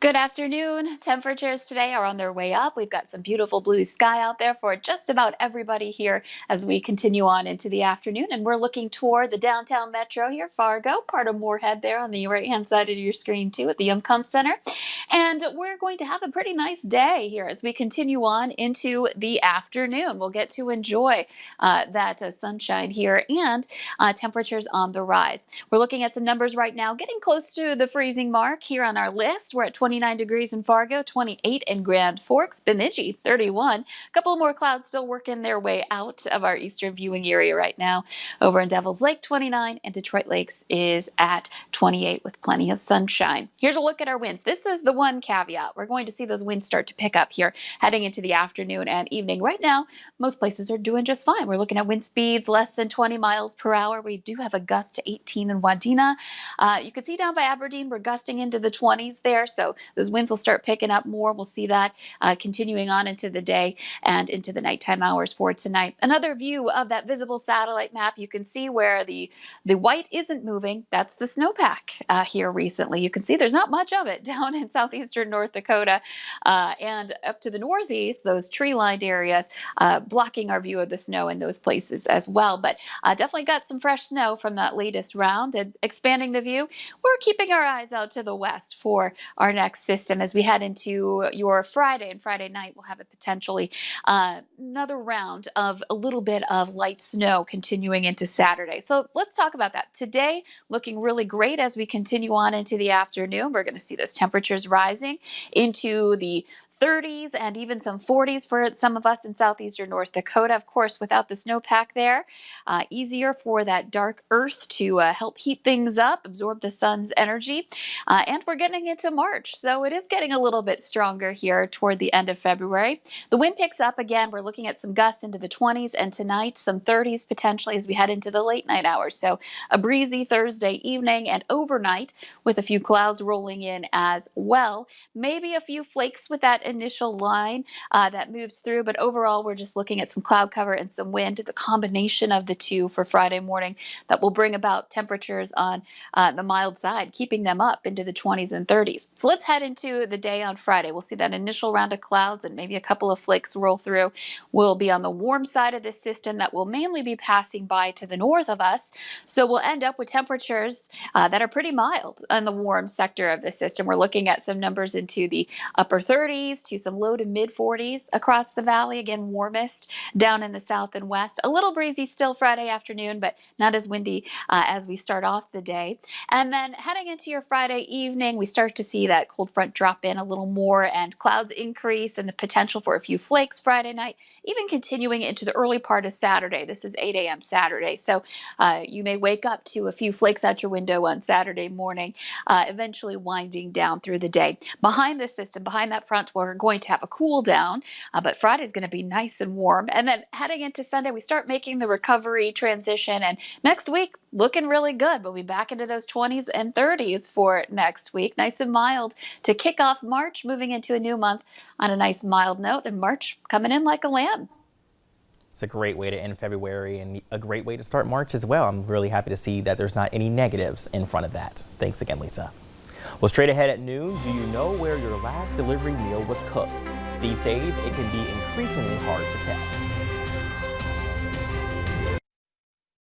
Good afternoon. Temperatures today are on their way up. We've got some beautiful blue sky out there for just about everybody here as we continue on into the afternoon. And we're looking toward the downtown metro here, Fargo, part of Moorhead there on the right-hand side of your screen too at the Yumcomb Center. And we're going to have a pretty nice day here as we continue on into the afternoon. We'll get to enjoy that sunshine here and temperatures on the rise. We're looking at some numbers right now, getting close to the freezing mark here on our list. We're at 29 degrees in Fargo, 28 in Grand Forks, Bemidji, 31. A couple more clouds still working their way out of our eastern viewing area right now. Over in Devil's Lake, 29, and Detroit Lakes is at 28 with plenty of sunshine. Here's a look at our winds. This is the one caveat. We're going to see those winds start to pick up here heading into the afternoon and evening. Right now, most places are doing just fine. We're looking at wind speeds less than 20 miles per hour. We do have a gust to 18 in Wadena. You can see down by Aberdeen, we're gusting into the 20s there, so those winds will start picking up more. We'll see that continuing on into the day and into the nighttime hours for tonight. Another view of that visible satellite map, you can see where the white isn't moving. That's the snowpack here recently. You can see there's not much of it down in southeastern North Dakota and up to the northeast, those tree-lined areas blocking our view of the snow in those places as well. But definitely got some fresh snow from that latest round and expanding the view. We're keeping our eyes out to the west for our next system as we head into your Friday. And Friday night, we'll have a potentially another round of a little bit of light snow continuing into Saturday. So let's talk about that. Today, looking really great as we continue on into the afternoon. We're going to see those temperatures rising into the 30s and even some 40s for some of us in southeastern North Dakota. Of course, without the snowpack there, easier for that dark earth to help heat things up, absorb the sun's energy. And we're getting into March, so it is getting a little bit stronger here toward the end of February. The wind picks up again. We're looking at some gusts into the 20s, and tonight some 30s potentially as we head into the late night hours. So a breezy Thursday evening and overnight with a few clouds rolling in as well. Maybe a few flakes with that initial line that moves through, but overall we're just looking at some cloud cover and some wind, the combination of the two for Friday morning that will bring about temperatures on the mild side, keeping them up into the 20s and 30s. So let's head into the day on Friday. We'll see that initial round of clouds and maybe a couple of flakes roll through. We'll be on the warm side of this system that will mainly be passing by to the north of us, so we'll end up with temperatures that are pretty mild on the warm sector of the system. We're looking at some numbers into the upper 30s to some low to mid 40s across the valley. Again, warmest down in the south and west. A little breezy still Friday afternoon, but not as windy as we start off the day. And then heading into your Friday evening, we start to see that cold front drop in a little more and clouds increase and the potential for a few flakes Friday night, even continuing into the early part of Saturday. This is 8 a.m. Saturday, so you may wake up to a few flakes out your window on Saturday morning, eventually winding down through the day. Behind this system, behind that front, we're going to have a cool down, but Friday's going to be nice and warm. And then heading into Sunday, we start making the recovery transition. And next week, looking really good. We'll be back into those 20s and 30s for next week. Nice and mild to kick off March, moving into a new month on a nice mild note. And March coming in like a lamb. It's a great way to end February and a great way to start March as well. I'm really happy to see that there's not any negatives in front of that. Thanks again, Lisa. Well, straight ahead at noon, do you know where your last delivery meal was cooked? These days, it can be increasingly hard to tell.